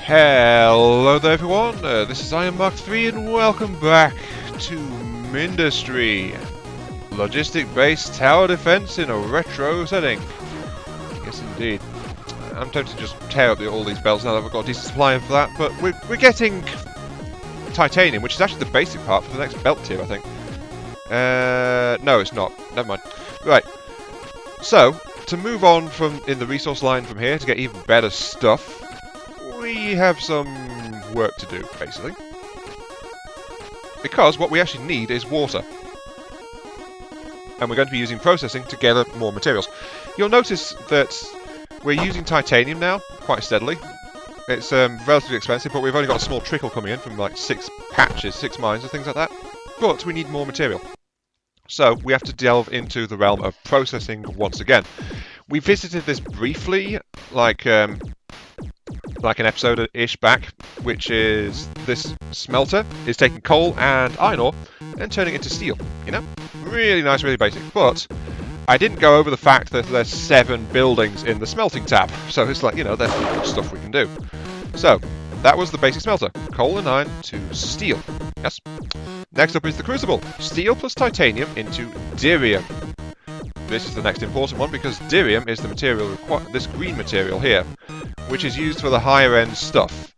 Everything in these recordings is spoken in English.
Hello there everyone, this is Iron Mark 3 and welcome back to Mindustry. Logistic-based tower defense in a retro setting. Yes indeed. I'm tempted to just tear up all these belts now that we've got a decent supply for that, but we're getting titanium, which is actually the basic part for the next belt tier, I think. No it's not, never mind. Right, so, to move on from in the resource line from here to get even better stuff, we have some work to do, basically. Because what we actually need is water. And we're going to be using processing to gather more materials. You'll notice that we're using titanium now, quite steadily. It's relatively expensive, but we've only got a small trickle coming in from like 6 patches, 6 mines and things like that. But we need more material. So we have to delve into the realm of processing once again. We visited this briefly, like an episode-ish back, which is this smelter is taking coal and iron ore and turning it into steel, you know? Really nice, really basic, but I didn't go over the fact that there's 7 buildings in the smelting tab, so it's like, you know, there's stuff we can do. So, that was the basic smelter, coal and iron to steel, yes? Next up is the crucible, steel plus titanium into Durium. This is the next important one because Durium is the material, this green material here, which is used for the higher end stuff.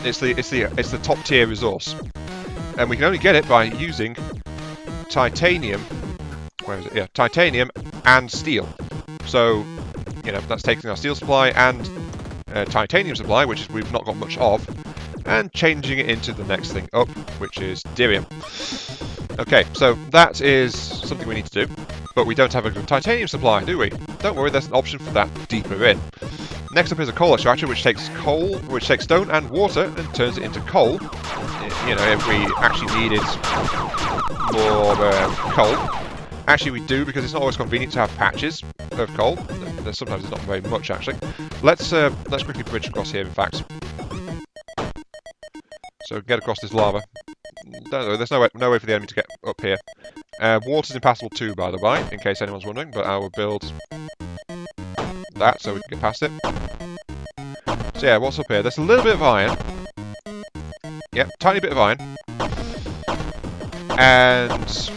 It's the top tier resource, and we can only get it by using titanium. Where is it? Yeah, titanium and steel. So, you know, that's taking our steel supply and titanium supply, which we've not got much of, and changing it into the next thing up, which is Durium. Okay, so that is something we need to do, but we don't have a good titanium supply, do we? Don't worry, there's an option for that deeper in. Next up is a coal extractor, which takes stone and water and turns it into coal. You know, if we actually needed more coal. Actually, we do, because it's not always convenient to have patches of coal. Sometimes it's not very much, actually. Let's quickly bridge across here, in fact. So get across this lava. There's no way for the enemy to get up here. Water's impassable too, by the way, in case anyone's wondering, but I will build that so we can get past it. So yeah, what's up here? There's a little bit of iron. Yep, tiny bit of iron. And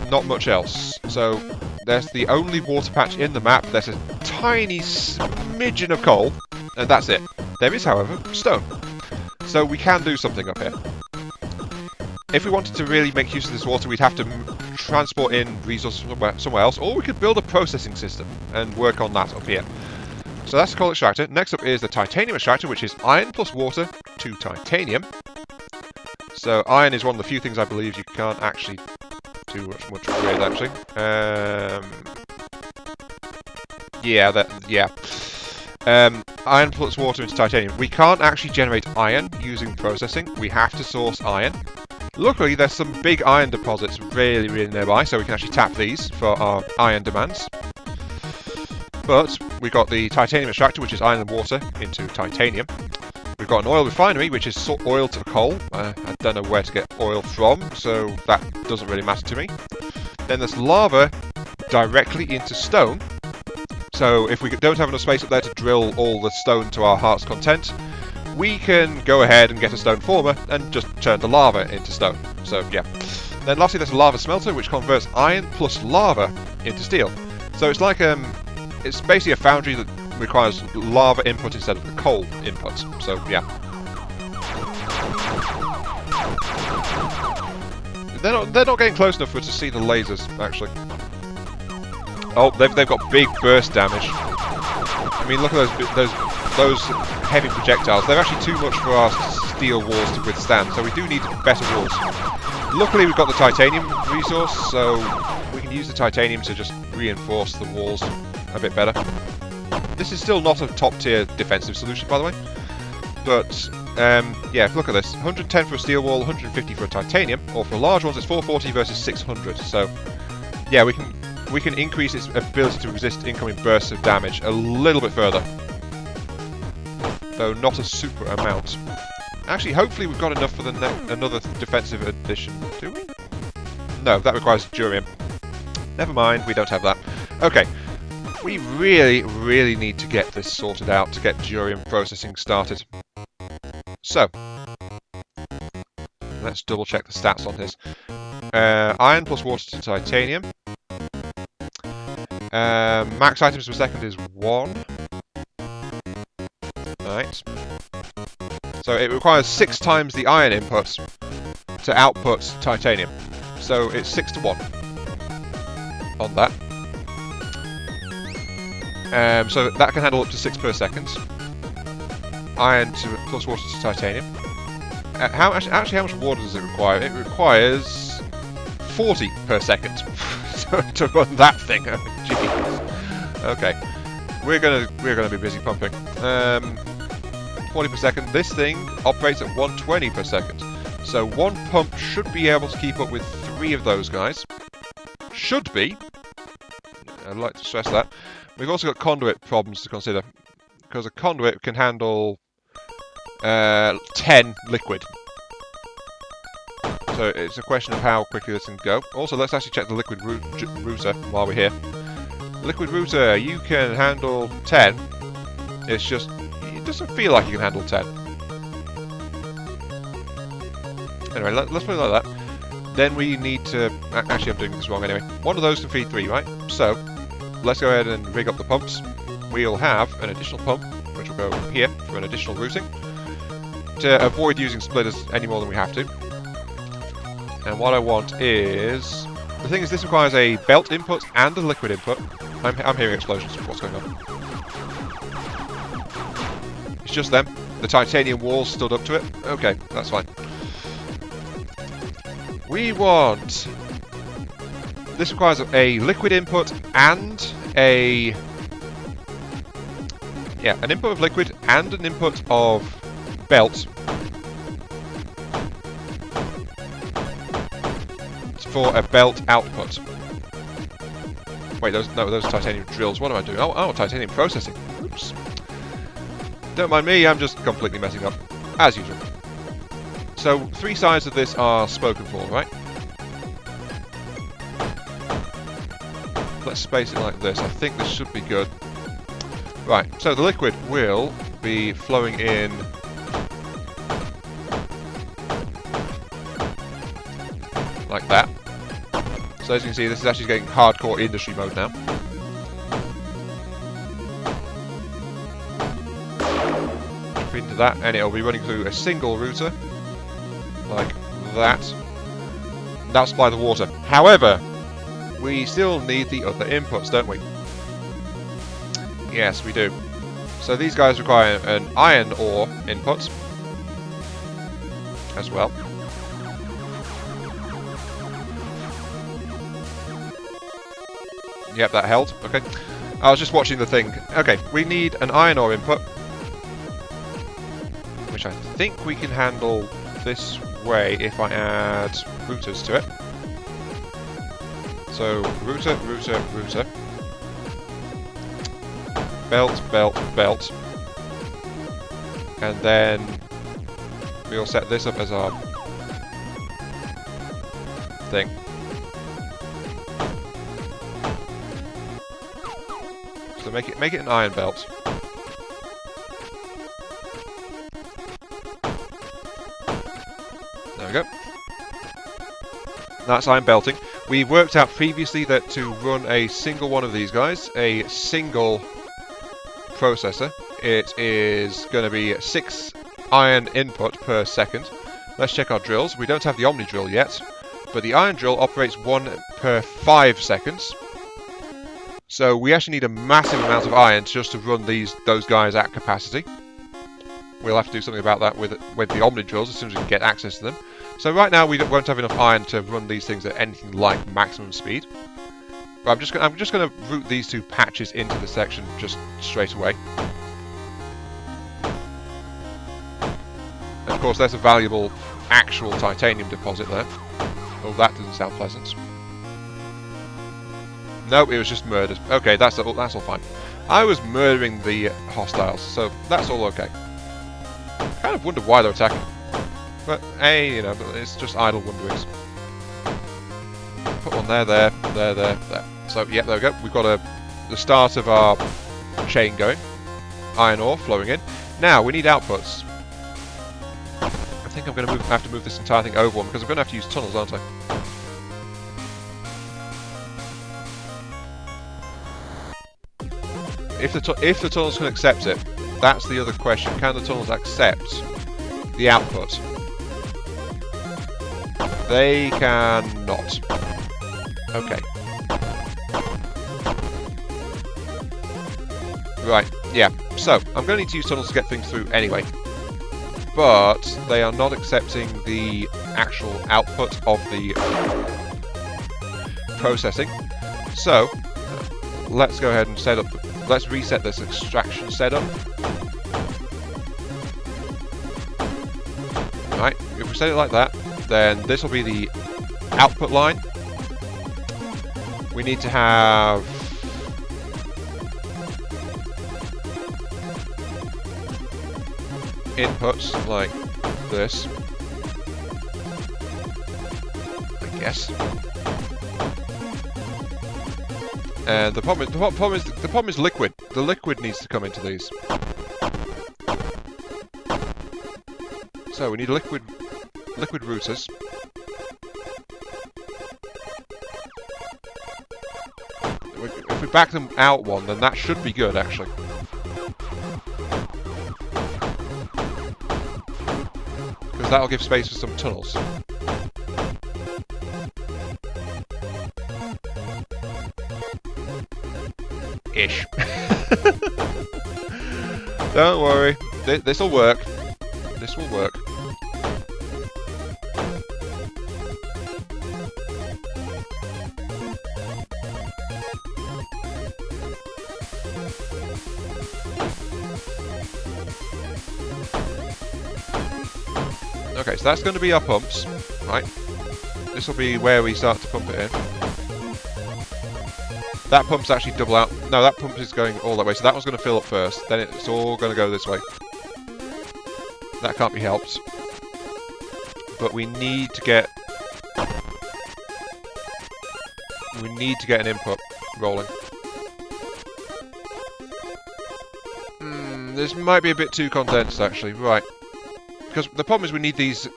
not much else. So there's the only water patch in the map. There's a tiny smidgen of coal, and that's it. There is, however, stone. So we can do something up here. If we wanted to really make use of this water, we'd have to transport in resources somewhere else, or we could build a processing system and work on that up here. So that's the coal extractor. Next up is the titanium extractor, which is iron plus water to titanium. So iron is one of the few things I believe you can't actually do much with, actually. Iron plus water into titanium. We can't actually generate iron using processing. We have to source iron. Luckily, there's some big iron deposits really, really nearby, so we can actually tap these for our iron demands. But we've got the titanium extractor, which is iron and water into titanium. We've got an oil refinery, which is oil to coal. I don't know where to get oil from, so that doesn't really matter to me. Then there's lava directly into stone. So if we don't have enough space up there to drill all the stone to our heart's content, we can go ahead and get a stone former and just turn the lava into stone. So yeah. Then lastly there's a lava smelter, which converts iron plus lava into steel. So it's like it's basically a foundry that requires lava input instead of the coal input. So yeah. They're not getting close enough for us to see the lasers, actually. Oh, they've got big burst damage. I mean, look at those heavy projectiles. They're actually too much for our steel walls to withstand, so we do need better walls. Luckily, we've got the titanium resource, so we can use the titanium to just reinforce the walls a bit better. This is still not a top-tier defensive solution, by the way. But, yeah, look at this. 110 for a steel wall, 150 for a titanium, or for large ones, it's 440 versus 600. So, yeah, we can increase its ability to resist incoming bursts of damage a little bit further. Though not a super amount. Actually, hopefully we've got enough for another defensive addition, do we? No, that requires Durium. Never mind, we don't have that. Okay, we really, really need to get this sorted out to get Durium processing started. So, let's double check the stats on this. Iron plus water to titanium. Max items per second is 1. Right. So it requires 6 times the iron input to output titanium. So it's 6 to 1 on that. So that can handle up to 6 per second. Iron plus water to titanium. How much water does it require? It requires 40 per second to run that thing. Jeez. Okay, we're gonna be busy pumping. 40 per second. This thing operates at 120 per second. So one pump should be able to keep up with 3 of those guys. Should be. I'd like to stress that. We've also got conduit problems to consider, because a conduit can handle 10 liquid. So it's a question of how quickly this can go. Also, let's actually check the liquid router while we're here. Liquid router, you can handle 10. It's just, it doesn't feel like you can handle 10. Anyway, let's put it like that. Then we need to... Actually, I'm doing this wrong anyway. One of those can feed 3, right? So, let's go ahead and rig up the pumps. We'll have an additional pump, which will go here for an additional routing, to avoid using splitters any more than we have to. And what I want is... The thing is, this requires a belt input and a liquid input. I'm hearing explosions. What's going on? It's just them. The titanium walls stood up to it. Okay, that's fine. We want... This requires a liquid input and a... Yeah, an input of liquid and an input of belt for a belt output. Wait, those are titanium drills. What am I doing? Oh, titanium processing. Oops. Don't mind me, I'm just completely messing up, as usual. So, 3 sides of this are spoken for, right? Let's space it like this. I think this should be good. Right, so the liquid will be flowing in like that. So as you can see, this is actually getting hardcore industry mode now. Feed into that, and it'll be running through a single router, like that. That'll supply the water. However, we still need the other inputs, don't we? Yes, we do. So these guys require an iron ore input as well. Yep, that held. Okay. I was just watching the thing. Okay, we need an iron ore input, which I think we can handle this way if I add routers to it. So, router. Belt. And then we'll set this up as our thing. So make it an iron belt. There we go. That's iron belting. We worked out previously that to run a single one of these guys, a single processor, it is going to be 6 iron input per second. Let's check our drills. We don't have the Omni drill yet, but the iron drill operates 1 per 5 seconds. So we actually need a massive amount of iron just to run those guys at capacity. We'll have to do something about that with the Omni drills as soon as we can get access to them. So right now we won't have enough iron to run these things at anything like maximum speed. But I'm just going to route these 2 patches into the section just straight away. And of course, there's a valuable actual titanium deposit there. Oh, that doesn't sound pleasant. Nope, it was just murdered. Okay, that's all fine. I was murdering the hostiles, so that's all okay. Kind of wonder why they're attacking. But hey, you know, it's just idle wonderings. Put one there. So yeah, there we go. We've got the start of our chain going. Iron ore flowing in. Now we need outputs. think I'm going to have to move this entire thing over one, because I'm going to have to use tunnels, aren't I? If the tunnels can accept it, that's the other question. Can the tunnels accept the output? They cannot. Okay. Right, yeah. So, I'm going to need to use tunnels to get things through anyway. But they are not accepting the actual output of the processing. So, let's go ahead and set up... Let's reset this extraction setup. Right, if we set it like that, then this will be the output line. We need to have... inputs like this, I guess. And the problem is liquid. The liquid needs to come into these. So we need liquid routers. If we back them out one, then that should be good, actually. Because that'll give space for some tunnels. Ish. Don't worry. This'll work. This will work. Okay, so that's going to be our pumps, right? This will be where we start to pump it in. That pump's actually double out. No, that pump is going all that way, so that one's going to fill up first. Then it's all going to go this way. That can't be helped. But we need to get... an input rolling. This might be a bit too condensed, actually. Right. Because the problem is we need these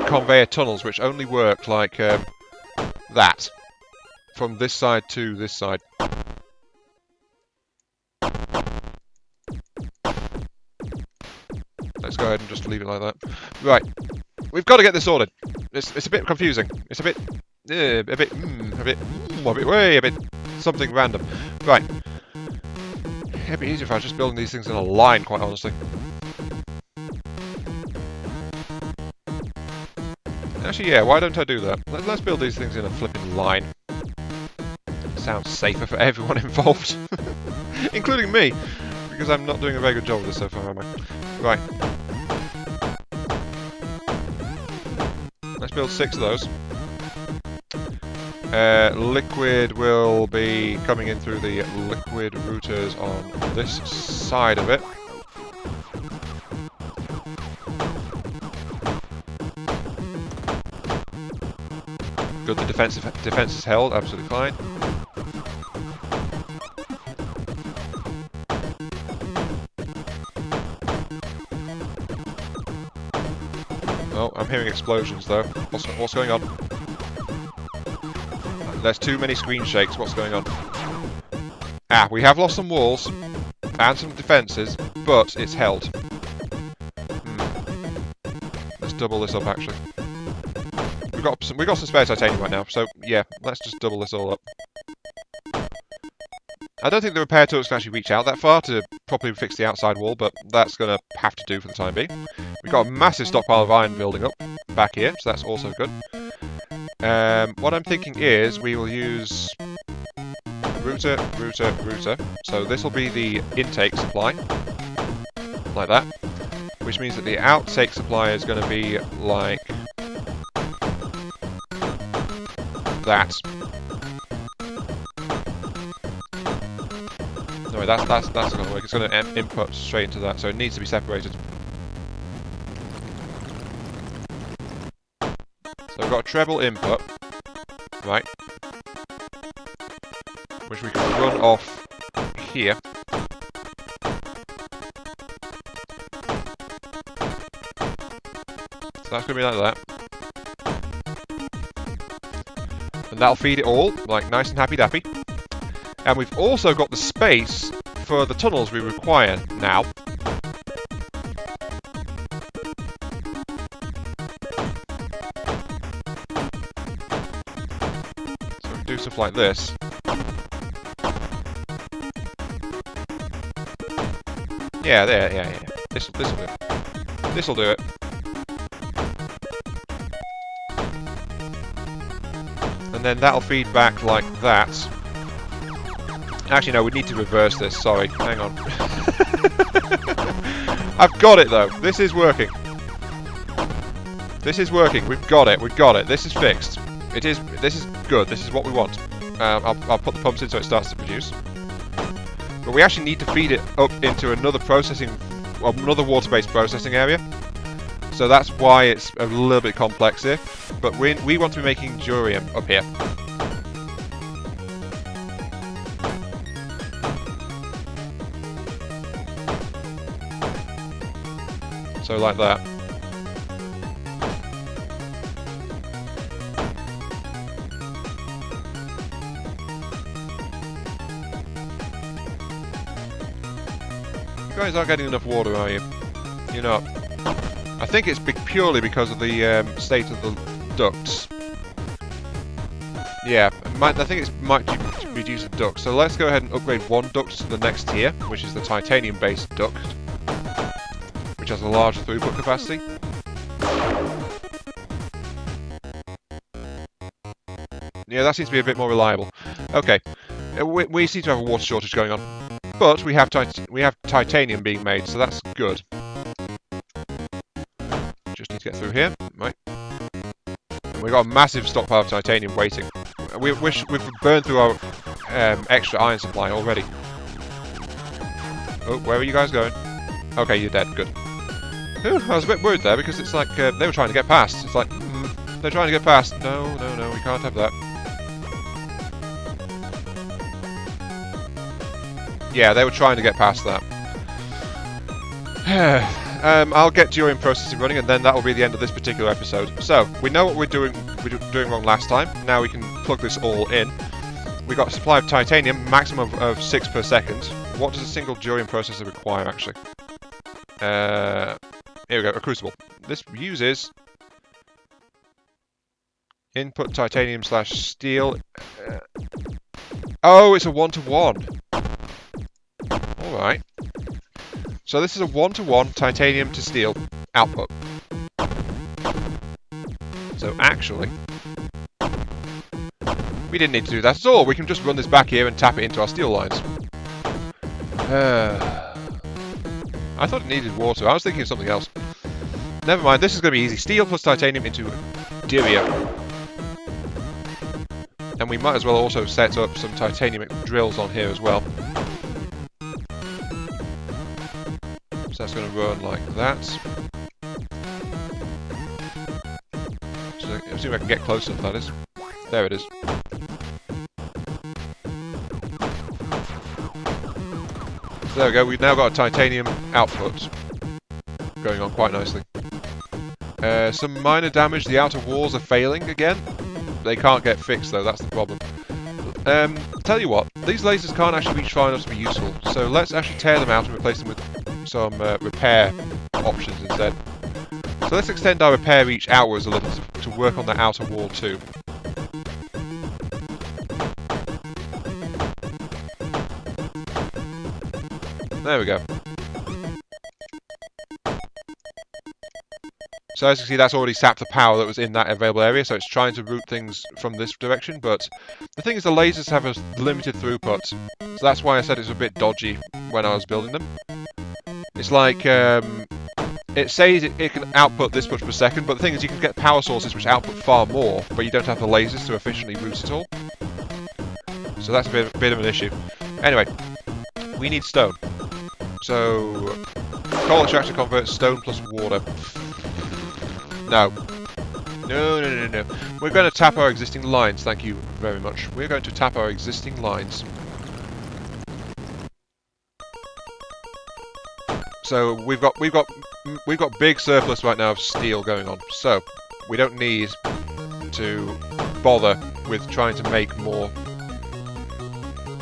conveyor tunnels, which only work like that. From this side to this side. Let's go ahead and just leave it like that. Right. We've got to get this sorted. It's a bit confusing. It's a bit something random. Right. It'd be easier if I was just building these things in a line, quite honestly. Actually, yeah, why don't I do that? Let's build these things in a flipping line. Sounds safer for everyone involved. Including me. Because I'm not doing a very good job of this so far, am I? Right. Let's build 6 of those. Liquid will be coming in through the liquid routers on this side of it. Good, the defense is held, absolutely fine. Oh, I'm hearing explosions though. What's going on? There's too many screen shakes. What's going on? Ah, we have lost some walls and some defences, but it's held. Let's double this up actually. We got some spare titanium right now, so yeah, let's just double this all up. I don't think the repair tools can actually reach out that far to properly fix the outside wall, but that's going to have to do for the time being. We've got a massive stockpile of iron building up back here, so that's also good. What I'm thinking is we will use router. So this will be the intake supply, like that, which means that the outtake supply is going to be like that. No, that's not going to work. It's going to input straight into that, so it needs to be separated. So we've got a treble input, right, which we can run off here. So that's going to be like that. And that'll feed it all, like nice and happy-dappy. And we've also got the space for the tunnels we require now. So we can do stuff like this. Yeah, there, yeah. This'll do it. This'll do it. And then that'll feed back like that. Actually, no, we need to reverse this. Sorry, hang on. I've got it though. This is working. This is working. We've got it. We've got it. This is fixed. It is. This is good. This is what we want. I'll put the pumps in so it starts to produce. But we actually need to feed it up into another another water-based processing area. So that's why it's a little bit complex here. But we want to be making Durium up here. So like that. You guys aren't getting enough water, are you? You're not. I think it's purely because of the state of the ducts. Yeah, I think it might reduce the ducts. So let's go ahead and upgrade one duct to the next tier, which is the titanium-based duct, which has a larger throughput capacity. Yeah, that seems to be a bit more reliable. Okay, we seem to have a water shortage going on, but we have titanium being made, so that's good. Just need to get through here, right? And we've got a massive stockpile of titanium waiting. We've burned through our extra iron supply already. Oh, where are you guys going? Okay, you're dead. Good. Ooh, I was a bit worried there because it's like they were trying to get past. It's like they're trying to get past. No, we can't have that. Yeah, they were trying to get past that. I'll get Durium processing running, and then that will be the end of this particular episode. So we know what we're doing wrong last time. Now we can plug this all in. We got a supply of titanium, maximum of 6 per second. What does a single Durium processor require, actually? Here we go, a crucible. This uses input titanium / steel. Oh, it's a 1-to-1. Alright. So this is a 1-to-1 titanium to steel output. So actually, we didn't need to do that at all. We can just run this back here and tap it into our steel lines. I thought it needed water. I was thinking of something else. Never mind, this is going to be easy. Steel plus titanium into Durium. And we might as well also set up some titanium drills on here as well. So that's going to run like that. So let's see if I can get close enough, that is. There it is. So there we go, we've now got a titanium output going on quite nicely. Some minor damage, the outer walls are failing again. They can't get fixed though, that's the problem. Tell you what, these lasers can't actually reach far enough to be useful, so let's actually tear them out and replace them with some repair options instead. So let's extend our repair reach outwards a little to work on the outer wall too. There we go. So as you can see, that's already sapped the power that was in that available area, so it's trying to route things from this direction, but the thing is the lasers have a limited throughput, so that's why I said it's a bit dodgy when I was building them. It's like, it says it can output this much per second, but the thing is you can get power sources which output far more, but you don't have the lasers to efficiently route it all. So that's a bit of an issue. Anyway, we need stone. So, coal extractor converts stone plus water. No. No. We're going to tap our existing lines, thank you very much. We're going to tap our existing lines. So we've got big surplus right now of steel going on. So we don't need to bother with trying to make more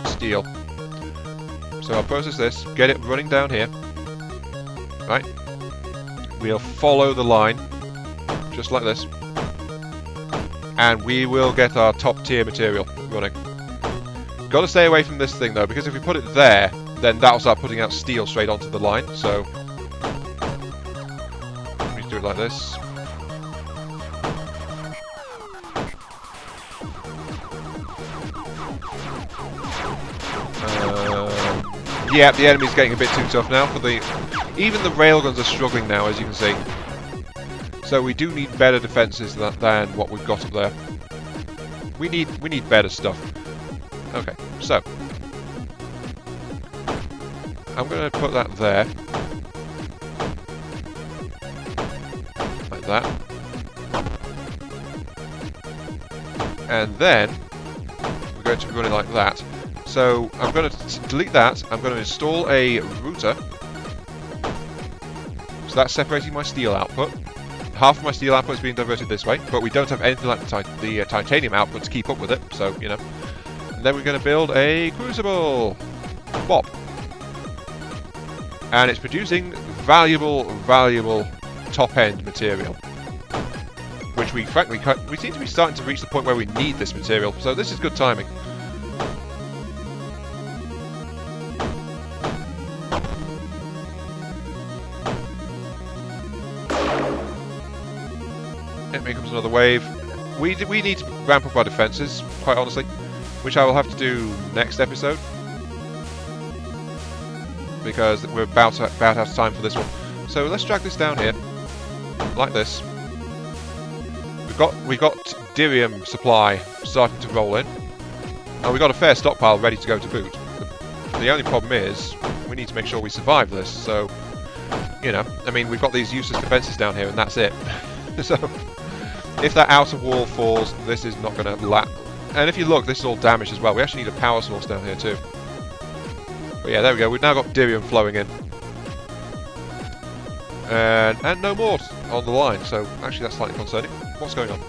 steel. So I'll process this, get it running down here. Right. We'll follow the line, just like this. And we will get our top tier material running. Got to stay away from this thing though, because if we put it there, then that'll start putting out steel straight onto the line. So we just do it like this. Yeah, the enemy's getting a bit too tough now. Even the railguns are struggling now, as you can see. So we do need better defences than what we've got up there. We need better stuff. Okay, so I'm going to put that there, like that, and then we're going to run it like that. So I'm going to delete that. I'm going to install a router. So that's separating my steel output. Half of my steel output is being diverted this way, but we don't have anything like the titanium output to keep up with it, so, you know. And then we're going to build a crucible. Bop. And it's producing valuable top-end material. Which we, frankly, we seem to be starting to reach the point where we need this material, so this is good timing. Here comes another wave. We need to ramp up our defences, quite honestly, which I will have to do next episode, because we're about out of time for this one. So let's drag this down here, like this. We've got Durium supply starting to roll in, and we've got a fair stockpile ready to go to boot. The only problem is we need to make sure we survive this. So, you know, I mean, we've got these useless defences down here, and that's it. So if that outer wall falls, this is not going to lap. And if you look, this is all damaged as well. We actually need a power source down here too. But yeah, there we go. We've now got Durium flowing in. And no more on the line, so actually that's slightly concerning. What's going on?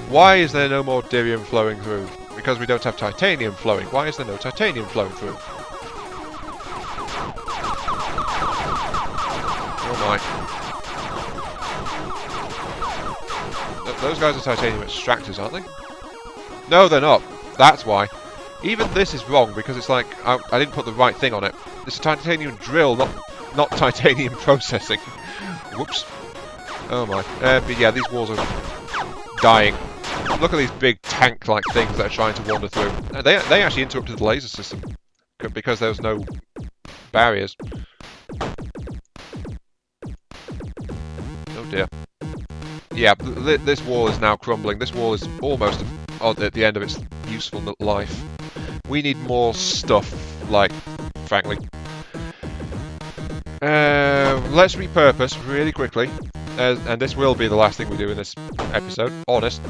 Why is there no more Durium flowing through? Because we don't have titanium flowing. Why is there no titanium flowing through? Oh my. Those guys are titanium extractors, aren't they? No, they're not. That's why. Even this is wrong, because it's like, I didn't put the right thing on it. It's a titanium drill, not titanium processing. Whoops. Oh my. But yeah, these walls are dying. Look at these big tank-like things that are trying to wander through. They actually interrupted the laser system, because there was no barriers. Oh dear. Yeah, this wall is now crumbling. This wall is almost at the end of its useful life. We need more stuff, like, frankly. Let's repurpose really quickly. And this will be the last thing we do in this episode. Honest.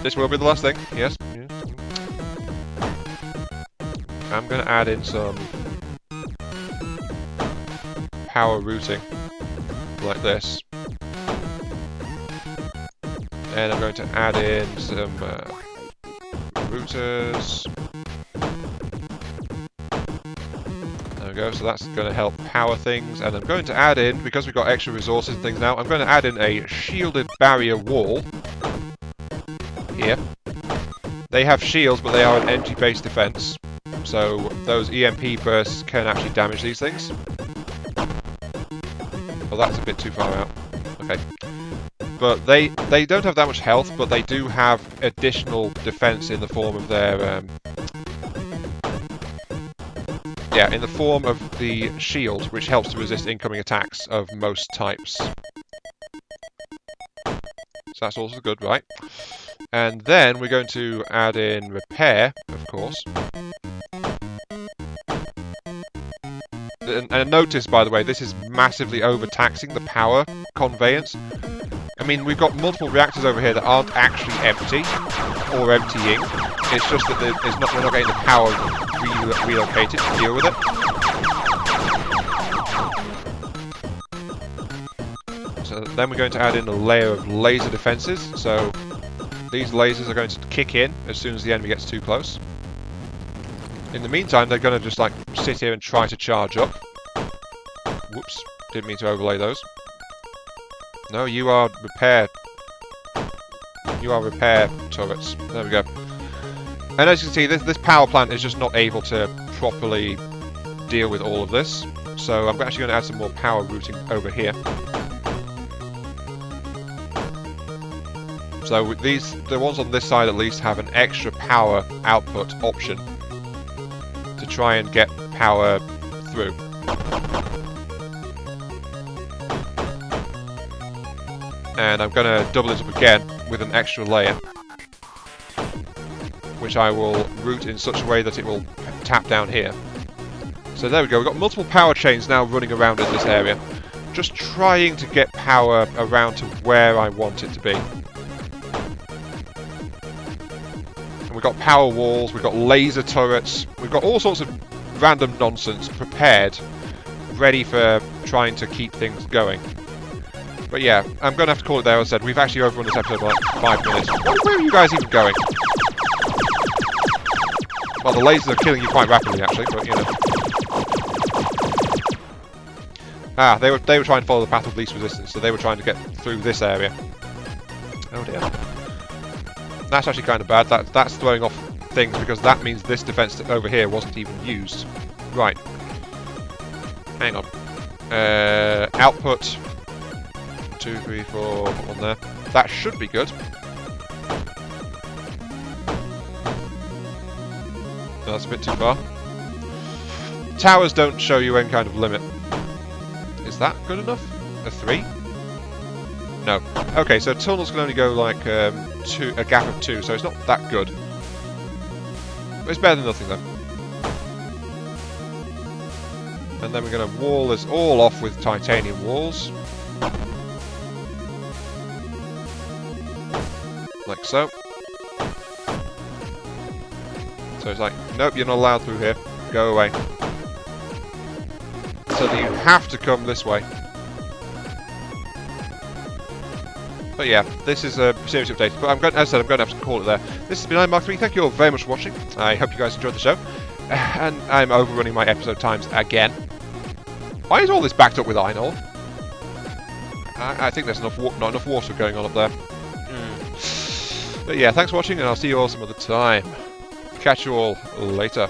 This will be the last thing. Yes. I'm going to add in some power routing, like this. And I'm going to add in some routers. There we go, so that's going to help power things. And I'm going to add in, because we've got extra resources and things now, I'm going to add in a shielded barrier wall. Here. They have shields, but they are an energy-based defense. So those EMP bursts can actually damage these things. Well, that's a bit too far out. Okay. But they don't have that much health, but they do have additional defense in the form of their in the form of the shield, which helps to resist incoming attacks of most types. So that's also good, right? And then we're going to add in repair, of course. And notice, by the way, this is massively overtaxing the power conveyance. I mean, we've got multiple reactors over here that aren't actually empty, or emptying. It's just that we're not getting the power relocated to deal with it. So then we're going to add in a layer of laser defenses. So these lasers are going to kick in as soon as the enemy gets too close. In the meantime, they're going to just like sit here and try to charge up. Whoops, didn't mean to overlay those. No, you are repair. You are repair turrets. There we go. And as you can see, this power plant is just not able to properly deal with all of this. So I'm actually going to add some more power routing over here. So the ones on this side at least have an extra power output option to try and get power through. And I'm going to double it up again with an extra layer, which I will route in such a way that it will tap down here. So there we go, we've got multiple power chains now running around in this area, just trying to get power around to where I want it to be. And we've got power walls, we've got laser turrets, we've got all sorts of random nonsense prepared, ready for trying to keep things going. But yeah, I'm going to have to call it there. As I said, we've actually overrun this episode by like 5 minutes. Where are you guys even going? Well, the lasers are killing you quite rapidly, actually, but you know. Ah, they were trying to follow the path of least resistance, so they were trying to get through this area. Oh dear. That's actually kind of bad. That's throwing off things, because that means this defense over here wasn't even used. Right. Hang on. Output. 2, 3, 4, put one there. That should be good. No, that's a bit too far. Towers don't show you any kind of limit. Is that good enough? A 3? No. Okay, so tunnels can only go like a gap of 2, so it's not that good. But it's better than nothing, though. And then we're going to wall this all off with titanium walls. Like so. So it's like, nope, you're not allowed through here. Go away. So that you have to come this way. But yeah, this is a serious update. But as I said, I'm going to have to call it there. This has been Iron Mark 3. Thank you all very much for watching. I hope you guys enjoyed the show. And I'm overrunning my episode times again. Why is all this backed up with iron ore? I think there's not enough water going on up there. But yeah, thanks for watching, and I'll see you all some other time. Catch you all later.